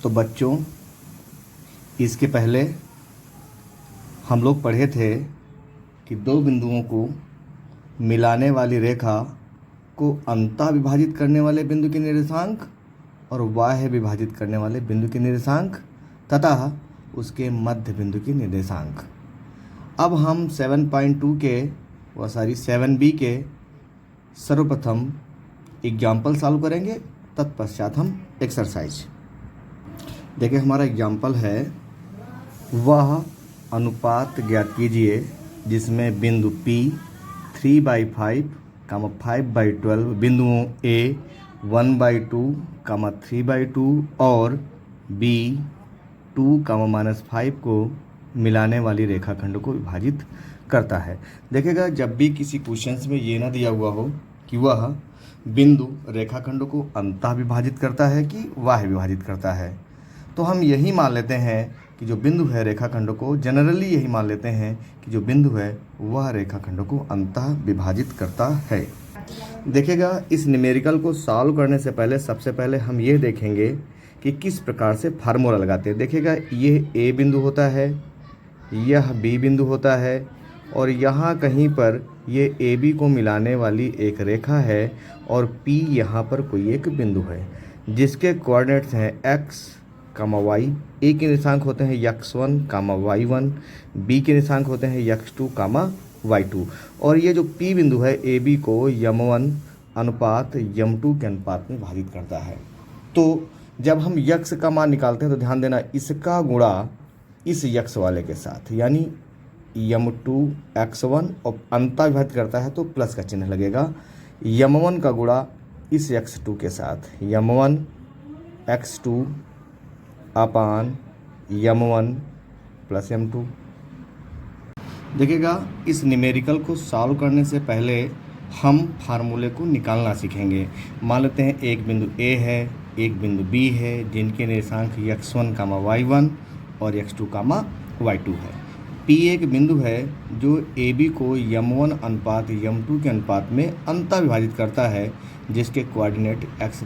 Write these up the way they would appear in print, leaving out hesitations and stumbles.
तो बच्चों, इसके पहले हम लोग पढ़े थे कि दो बिंदुओं को मिलाने वाली रेखा को अंतः विभाजित करने वाले बिंदु के निर्देशांक और बाह्य विभाजित करने वाले बिंदु के निर्देशांक तथा उसके मध्य बिंदु के निर्देशांक। अब हम 7.2 के 7B के सर्वप्रथम एग्जाम्पल सॉल्व करेंगे, तत्पश्चात हम एक्सरसाइज। देखिए, हमारा एग्जाम्पल है, वह अनुपात ज्ञात कीजिए जिसमें बिंदु P 3/5, 5/12 बिंदुओं A 1/2, 3/2 और B 2, -5 को मिलाने वाली रेखाखंड को विभाजित करता है। देखिएगा, जब भी किसी क्वेश्चंस में ये ना दिया हुआ हो कि वह बिंदु रेखाखंड को अंतः विभाजित करता है कि बाह्य विभाजित करता है, तो हम यही मान लेते हैं कि जो बिंदु है रेखाखंड को, जनरली यही मान लेते हैं कि जो बिंदु है वह रेखाखंड को अंतः विभाजित करता है। देखिएगा, इस न्यूमेरिकल को सॉल्व करने से पहले सबसे पहले हम ये देखेंगे कि किस प्रकार से फार्मूला लगाते हैं। देखिएगा, ये ए बिंदु होता है, यह बी बिंदु होता है और यहाँ कहीं पर ये ए बी को मिलाने वाली एक रेखा है और पी यहाँ पर कोई एक बिंदु है जिसके कोऑर्डिनेट्स हैं x, y। ए के निर्देशांक होते हैं x1, y1। बी के निर्देशांक होते हैं x2, y2। और ये जो पी बिंदु है ए बी को m1 अनुपात m2 के अनुपात में विभाजित करता है। तो जब हम x का मान निकालते हैं तो ध्यान देना, इसका गुणा इस x वाले के साथ, यानी m2 x1 और अंतः विभाजित करता है तो प्लस का चिन्ह लगेगा। m1 का गुणा इस x2 के साथ, m1 x2 upon m1 plus m2। देखिएगा, इस न्यूमेरिकल को सॉल्व करने से पहले हम फार्मूले को निकालना सीखेंगे। मान लेते हैं एक बिंदु A है, एक बिंदु B है जिनके निर्देशांक x1, y1 और x2, y2 है। P एक बिंदु है जो AB को m1 अनुपात m2 के अनुपात में अंतः विभाजित करता है जिसके कोऑर्डिनेट x,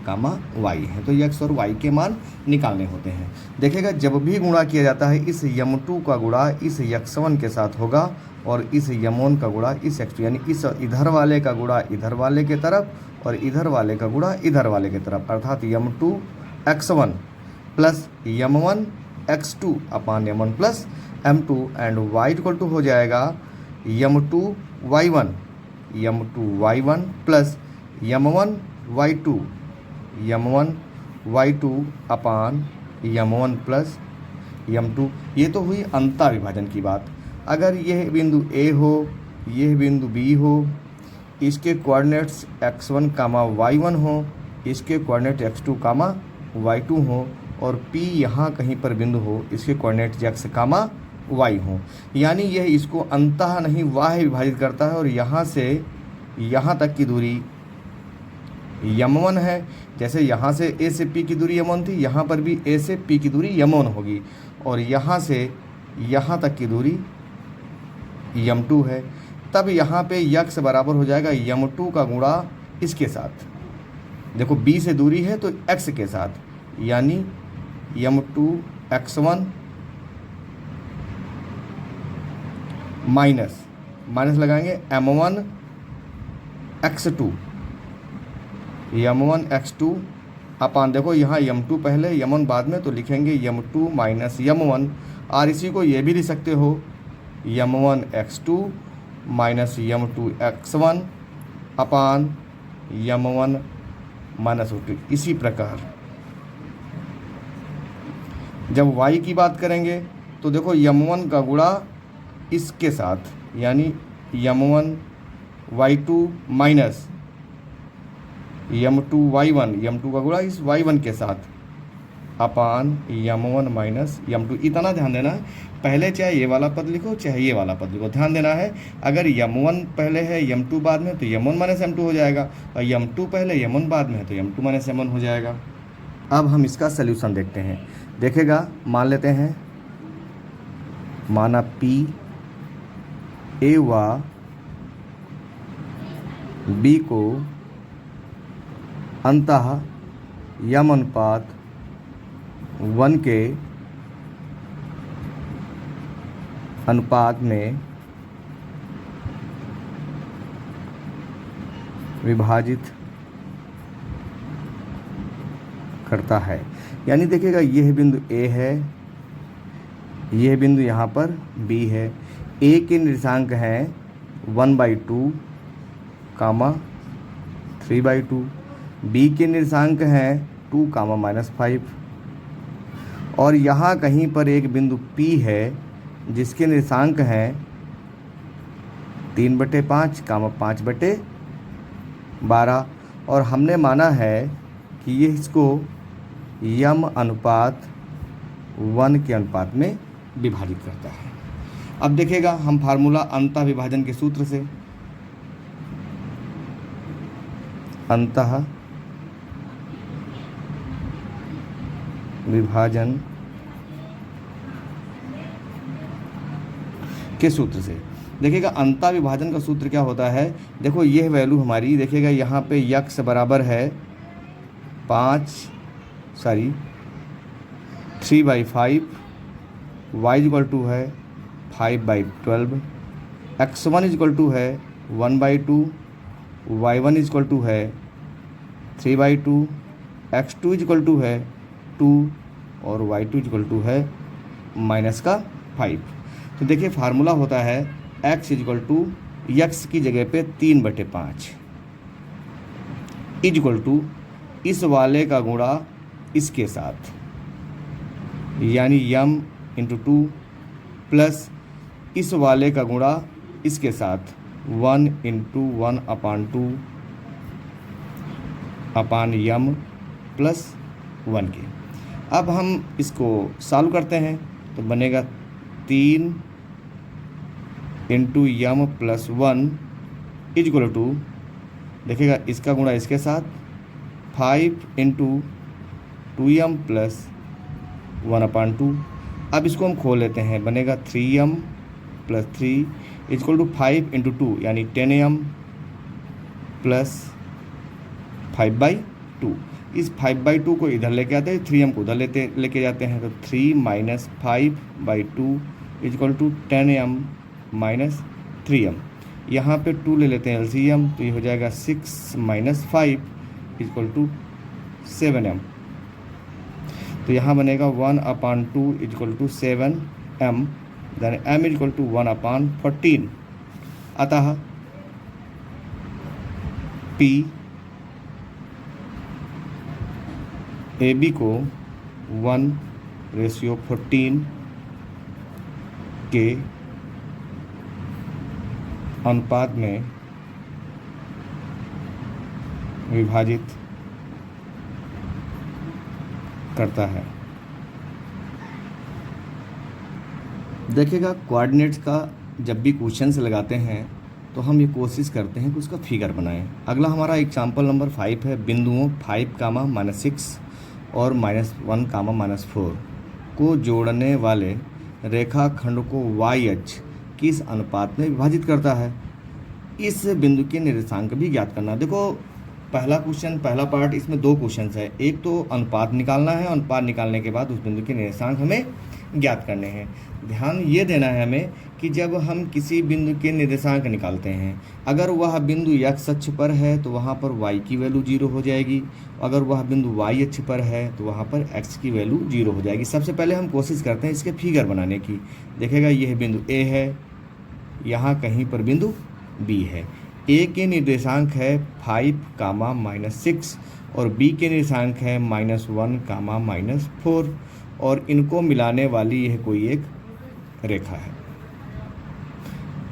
y हैं। तो x और y के मान निकालने होते हैं। देखिएगा, जब भी गुणा किया जाता है इस m2 का गुणा इस x1 के साथ होगा और इस m1 का गुणा इस x2, यानी इस इधर वाले का गुणा इधर वाले के तरफ और इधर वाले का गुणा इधर वाले के तरफ, अर्थात m2 x1 plus m1 x2 upon m1 plus m2 and y equal to हो जाएगा m2 y1 plus m1 y2 अपान m1 प्लस m2। ये तो हुई अंतः विभाजन की बात। अगर यह बिंदु A हो, यह बिंदु B हो, इसके कोऑर्डिनेट्स x1, y1 हो, इसके कोऑर्डिनेट x2, y2 हो और P यहाँ कहीं पर बिंदु हो, इसके कोऑर्डिनेट x, y हो, यानी यह इसको अंतः नहीं बाह्य विभाजित करता है। और यहाँ से यहाँ तक की दूरी m1 है। जैसे यहाँ से A से P की दूरी m1 थी, यहाँ पर भी A से P की दूरी m1 होगी और यहाँ से यहाँ तक की दूरी m2 है। तब यहाँ पे x बराबर हो जाएगा m2 का गुणा इसके साथ, देखो B से दूरी है तो x के साथ, यानी m2 x1 माइनस लगाएंगे m1 x2 अपान, देखो यहाँ m2 पहले m1 बाद में, तो लिखेंगे m2 माइनस m1। और इसी को ये भी लिख सकते हो m1 x2 minus m2 x1 अपान m1 माइनस m2। इसी प्रकार जब y की बात करेंगे तो देखो m1 का गुणा इसके साथ, यानी m1 y2 minus m2 y1, m2 का गुणा इस y1 के साथ अपान m1 माइनस m2। इतना ध्यान देना है, पहले चाहे ये वाला पद लिखो चाहे ये वाला पद लिखो, ध्यान देना है। अगर m1 पहले है m2 बाद में तो m1 माइनस m2 हो जाएगा, और m2 पहले m1 बाद में है तो m2 माइनस m1 हो जाएगा। अब हम इसका सल्यूशन देखते हैं। देखेगा, मान लेते हैं, माना P A व B को अंतः यम अनुपात 1 के अनुपात में विभाजित करता है। यानी देखिएगा यह बिंदु A है, यह बिंदु यहाँ पर B है। A के निर्देशांक हैं 1/2 कामा 3/2, B के निर्देशांक हैं 2 कामा -5, और यहाँ कहीं पर एक बिंदु P है जिसके निर्देशांक हैं 3/5 कामा 5/12, और हमने माना है कि ये इसको यम अनुपात 1 के अनुपात में विभाजित करता है। अब देखिएगा हम फार्मूला अंतः विभाजन के सूत्र से, अंतः विभाजन के सूत्र से देखिएगा अंतः विभाजन का सूत्र क्या होता है। देखो यह वैल्यू हमारी, देखिएगा यहाँ पे यक्स बराबर है 3/5, y इक्वल टू है 5/12, x1 इक्वल टू है 1/2, y1 इक्वल टू है 3/2, x2 इक्वल टू है 2 और y2 इक्वल टू है -5। तो देखिए फार्मूला होता है x इक्वल टू यक्स की जगह पे 3/5 इक्वल टू इस वाले का गुणा इसके साथ, यानी यम इंटू 2 प्लस इस वाले का गुणा इसके साथ 1 इंटू 1/2 अपान यम प्लस 1 के। अब हम इसको सॉल्व करते हैं तो बनेगा 3 into m plus 1 equal to, देखिएगा इसका गुणा इसके साथ 5 इंटू 2m प्लस 1/2। अब इसको हम खोल लेते हैं, बनेगा 3m plus 3 equal to 5 into 2 यानी 10m प्लस 5/2। इस 5/2 को इधर लेके आते हैं, 3m को उधर लेके जाते हैं, तो 3 minus 5/2 equal to 10m minus 3m। यहाँ पे 2 ले लेते हैं LCM, तो ये हो जाएगा 6 माइनस 5 इक्वल टू 7m। तो यहाँ बनेगा 1/2 equal to 7m, then m equal to 1/14। अतः P AB को 1/14 के अनुपात में विभाजित करता है। देखिएगा कोऑर्डिनेट्स का जब भी क्वेश्चन से लगाते हैं तो हम ये कोशिश करते हैं कि उसका फिगर बनाएं। अगला हमारा एग्जाम्पल नंबर 5 है। बिंदुओं 5, -6 और -1, -4 को जोड़ने वाले रेखाखंड को y अक्ष किस अनुपात में विभाजित करता है। इस बिंदु के निर्देशांक भी ज्ञात करना। देखो पहला क्वेश्चन, पहला पार्ट, इसमें 2 क्वेश्चन है। एक तो अनुपात निकालना है, अनुपात निकालने के बाद उस बिंदु के निर्देशांक हमें ज्ञात करने हैं। ध्यान ये देना है हमें कि जब हम किसी बिंदु के निर्देशांक निकालते हैं, अगर वह बिंदु x अक्ष पर है तो वहाँ पर y की वैल्यू 0 हो जाएगी, अगर वह बिंदु y अक्ष पर है तो वहाँ पर x की वैल्यू 0 हो जाएगी। सबसे पहले हम कोशिश करते हैं इसके फिगर बनाने की। देखिएगा यह बिंदु A है, यहाँ कहीं पर बिंदु B है। A के निर्देशांक है 5, -6 और B के निर्देशांक है -1, -4 और इनको मिलाने वाली यह कोई एक रेखा है।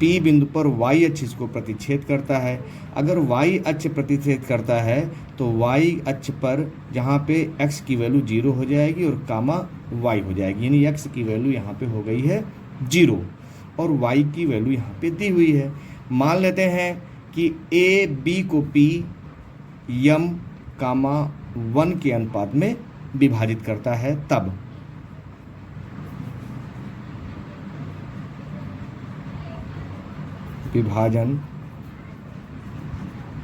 P बिंदु पर y अक्ष इसको प्रतिच्छेद करता है। अगर y अक्ष प्रतिच्छेद करता है तो y अक्ष पर जहाँ पे x की वैल्यू 0 हो जाएगी और कामा y हो जाएगी, यानी x की वैल्यू यहाँ पे हो गई है 0 और y की वैल्यू यहाँ पे दी हुई है। मान लेते हैं कि A B को P यम, 1 के अनुपात में विभाजित करता है, तब विभाजन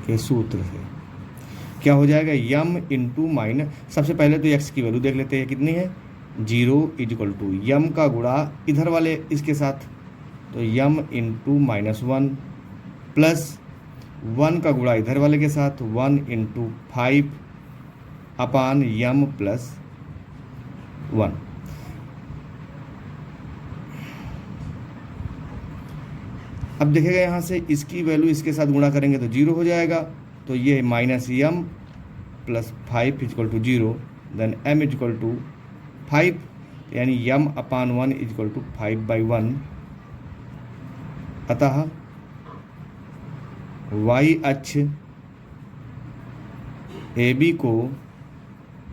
के सूत्र से क्या हो जाएगा, यम इंटू माइनस, सबसे पहले तो x की वैल्यू देख लेते हैं कितनी है जीरो इज इक्वल टू यम का गुणा इधर वाले इसके साथ, तो यम इंटू -1 प्लस 1 का गुणा इधर वाले के साथ 1 इंटू 5 अपान यम प्लस 1। अब देखिएगा यहाँ से इसकी वैल्यू इसके साथ गुणा करेंगे तो जीरो हो जाएगा, तो ये minus m plus 5 is equal to zero, then m is equal to 5, यानी m upon 1 is equal to 5/1। अतः y अक्ष ए बी को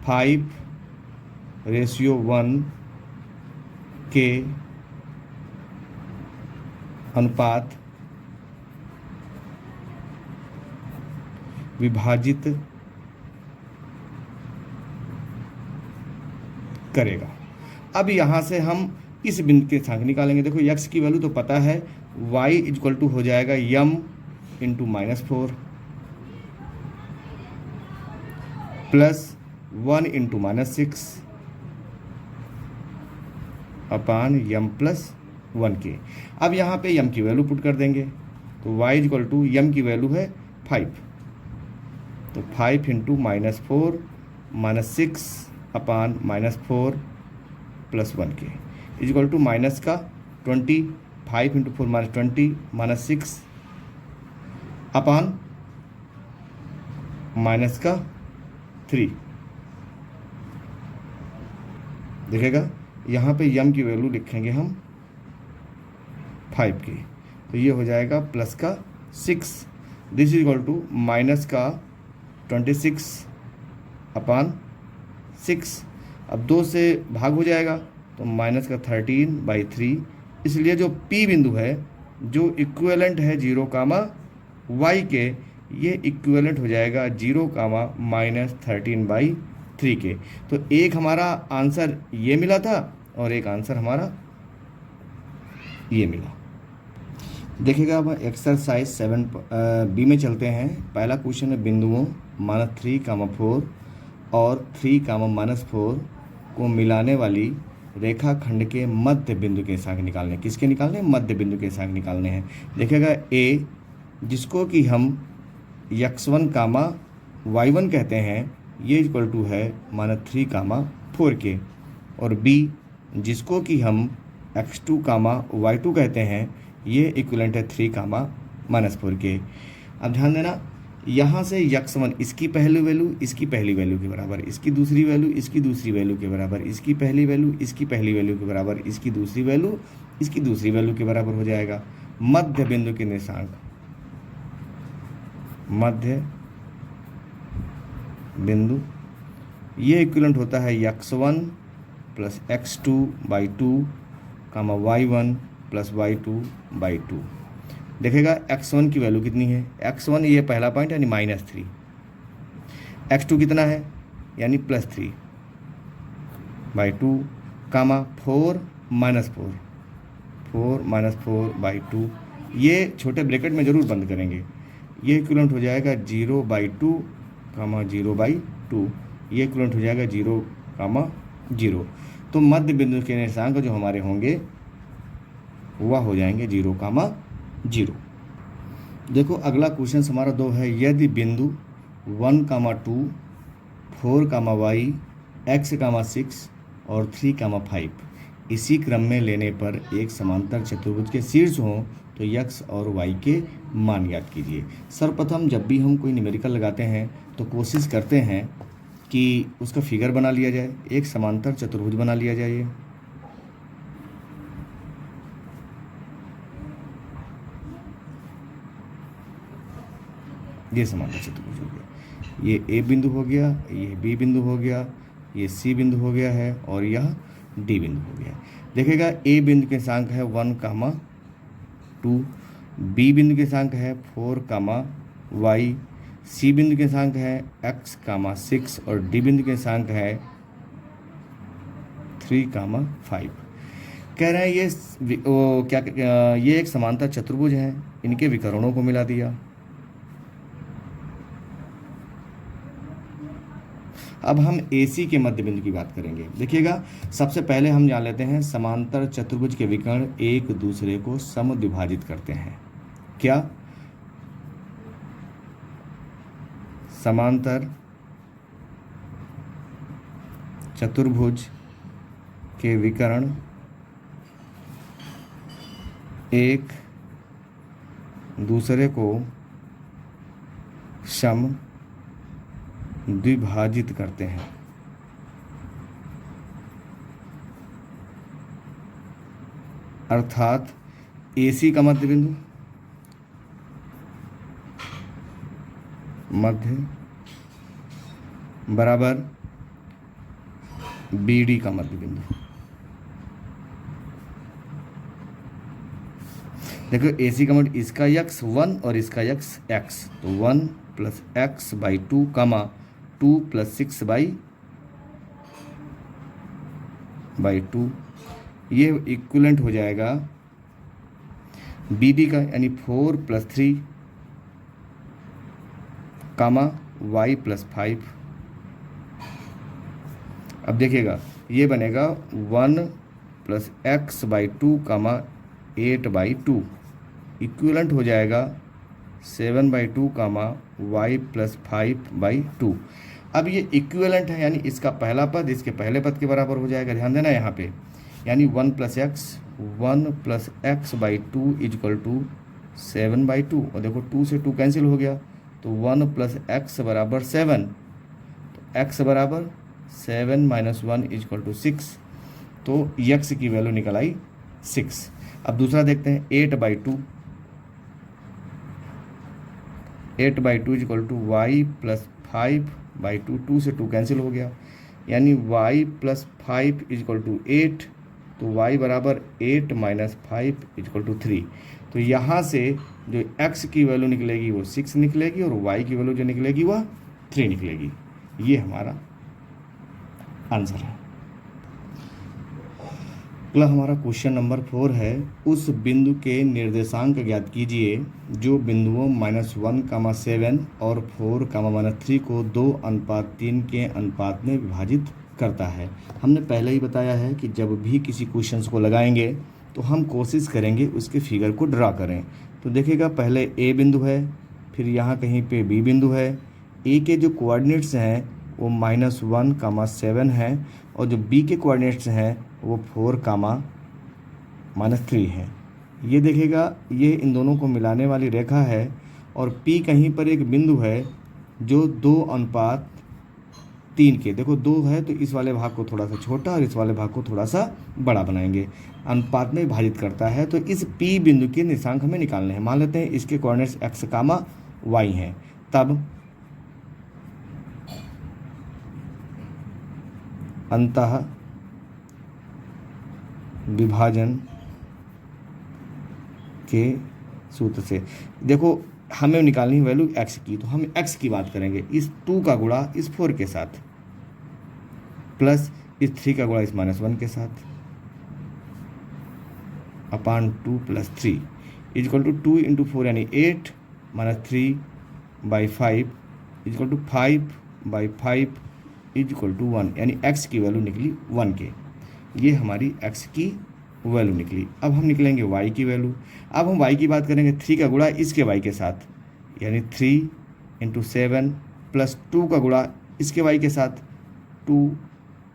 5:1 के अनुपात विभाजित करेगा। अब यहाँ से हम इस बिंदु के स्थानांक निकालेंगे। देखो x की वैल्यू तो पता है, y इक्वल टू हो जाएगा यम इंटू -4 प्लस 1 इंटू -6 अपान यम प्लस 1 के। अब यहाँ पे यम की वैल्यू पुट कर देंगे, तो y इक्वल टू यम की वैल्यू है 5, तो 5 इंटू -4 -6 अपान -4 प्लस 1 के इक्वल टू माइनस का 20, 5 इंटू 4 -20 -6 अपान माइनस का 3। देखिएगा यहाँ पे यम की वैल्यू लिखेंगे हम 5 की, तो ये हो जाएगा प्लस का 6, this is equal to minus का 26 अपान 6। अब 2 से भाग हो जाएगा तो माइनस का 13/3, इसलिए जो P बिंदु है जो इक्विवेलेंट है 0, y के, ये इक्विवेलेंट हो जाएगा 0, -13/3 के। तो एक हमारा आंसर ये मिला था और एक आंसर हमारा ये मिला। देखिएगा अब एक्सरसाइज 7B में चलते हैं। पहला क्वेश्चन है बिंदुओं -3, 4 और 3, -4 को मिलाने वाली रेखाखंड के मध्य बिंदु के स्थानांक निकालने। किसके निकालने? मध्य बिंदु के स्थानांक निकालने हैं। देखिएगा ए, जिसको कि हम x1, y1 कहते हैं, ये इक्वल टू है -3, 4 के, और b, जिसको कि हम x2, y2 कहते हैं, ये इक्विवेलेंट है 3, -4 के। अब ध्यान देना, यहाँ से x1 इसकी पहली वैल्यू इसकी पहली वैल्यू के बराबर, इसकी दूसरी वैल्यू इसकी दूसरी वैल्यू के बराबर, इसकी पहली वैल्यू इसकी पहली वैल्यू के बराबर, इसकी दूसरी वैल्यू इसकी दूसरी वैल्यू के बराबर हो जाएगा। मध्य बिंदु के निर्देशांक, मध्य बिंदु, ये इक्विवेलेंट होता है x1 plus x2/2, y1 plus y2/2। देखेगा x1 की वैल्यू कितनी है, x1 ये पहला पॉइंट यानी -3, x2 कितना है यानी +3/2, 4 -4/2, ये छोटे ब्रैकेट में ज़रूर बंद करेंगे। ये इक्विवेलेंट हो जाएगा 0/2, 0/2, ये इक्विवेलेंट हो जाएगा 0, 0। तो मध्य बिंदु के निर्देशांक जो हमारे होंगे वह हो जाएंगे 0, 0। देखो अगला क्वेश्चन हमारा 2 है। यदि बिंदु 1, 2, 4, y, x, 6 और 3, 5 इसी क्रम में लेने पर एक समांतर चतुर्भुज के शीर्ष हों तो x और y के मान ज्ञात कीजिए। सर्वप्रथम जब भी हम कोई न्यूमेरिकल लगाते हैं तो कोशिश करते हैं कि उसका फिगर बना लिया जाए, एक समांतर चतुर्भुज बना लिया जाए। ये समांतर चतुर्भुज हो गया, ये ए बिंदु हो गया, ये बी बिंदु हो गया, ये सी बिंदु हो गया है और यह डी बिंदु हो गया। देखिएगा ए बिंदु के स्थानांक है 1, 2, बी बिंदु के स्थानांक है 4, y, सी बिंदु के स्थानांक है x, 6 और डी बिंदु के स्थानांक है 3, 5। कह रहे हैं ये ये एक समांतर चतुर्भुज है, इनके विकर्णों को मिला दिया। अब हम AC के मध्य बिंदु की बात करेंगे। देखिएगा, सबसे पहले हम जान लेते हैं समांतर चतुर्भुज के विकर्ण एक दूसरे को समद्विभाजित करते हैं। क्या? समांतर चतुर्भुज के विकर्ण एक दूसरे को समद्विभाजित करते हैं। अर्थात AC का मध्य बिंदु बराबर BD का मध्य बिंदु। देखो, AC का मध्य इसका x 1 और इसका x x, तो 1 + x/2 कमा 2 + 6/2, ये इक्विवेलेंट हो जाएगा BD का, यानी 4 + 3 कामा y + 5। अब देखिएगा, ये बनेगा 1 + x/2 कामा 8/2, इक्विवेलेंट हो जाएगा 7/2 कामा y + 5/2। अब ये इक्विवेलेंट है, यानी इसका पहला पद इसके पहले पद के बराबर हो जाएगा। ध्यान देना यहाँ पे, यानी 1 + x/2 = 7/2, और देखो 2 से 2 कैंसिल हो गया, तो 1 + x बराबर 7, तो x बराबर 7 - 1 = 6, तो x की वैल्यू निकल आई 6। अब दूसरा देखते हैं, 8/2 = y + 5/2, 2 से 2 कैंसिल हो गया, यानी y + 5 = 8, तो y बराबर 8 - 5 = 3। तो यहाँ से जो x की वैल्यू निकलेगी वो 6 निकलेगी, और y की वैल्यू जो निकलेगी वह 3 निकलेगी। ये हमारा आंसर है। अगला हमारा क्वेश्चन नंबर 4 है, उस बिंदु के निर्देशांक ज्ञात कीजिए जो बिंदुओं -1, 7 और 4, -3 को 2:3 के अनुपात में विभाजित करता है। हमने पहले ही बताया है कि जब भी किसी क्वेश्चंस को लगाएंगे तो हम कोशिश करेंगे उसके फिगर को ड्रा करें। तो देखिएगा, पहले A बिंदु है, फिर यहाँ कहीं पे B बिंदु है। A के जो कोऑर्डिनेट्स हैं वो -1, 7 हैं, और जो B के कोऑर्डिनेट्स हैं वो 4, -3 हैं। ये देखिएगा, ये इन दोनों को मिलाने वाली रेखा है, और P कहीं पर एक बिंदु है जो 2:3 के, देखो 2 है तो इस वाले भाग को थोड़ा सा छोटा और इस वाले भाग को थोड़ा सा बड़ा बनाएंगे, अनुपात में विभाजित करता है। तो इस P बिंदु के निर्देशांक हमें निकालने हैं। मान लेते हैं इसके कोऑर्डिनेट्स x, y हैं, तब अंतः विभाजन के सूत्र से, देखो हमें निकालनी है वैल्यू x की, तो हम x की बात करेंगे, इस 2 का गुणा इस 4 के साथ, प्लस इस 3 का गुणा इस -1 के साथ, अपान 2 + 3 = 2 × 4, यानी 8 - 3/5 = 5/5 = 1, यानी x की वैल्यू निकली 1 के। ये हमारी x की वैल्यू निकली। अब हम निकलेंगे y की वैल्यू। अब हम y की बात करेंगे, 3 का गुणा इसके y के साथ, यानी 3 × 7 प्लस 2 का गुणा इसके y के साथ, 2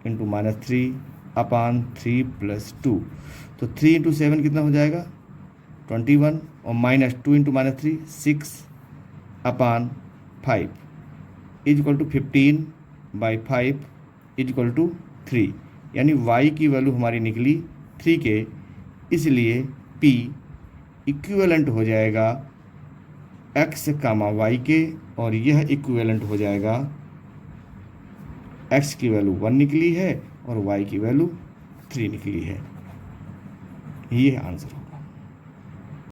× -3 अपान 3 + 2, तो 3 × 7 कितना हो जाएगा 21, और -2 × -3 6 अपान 5 = 15/5 = 3, यानी y की वैल्यू हमारी निकली 3 के। इसलिए P इक्विवेलेंट हो जाएगा x, y के, और यह इक्विवेलेंट हो जाएगा x की वैल्यू 1 निकली है और y की वैल्यू 3 निकली है। ये आंसर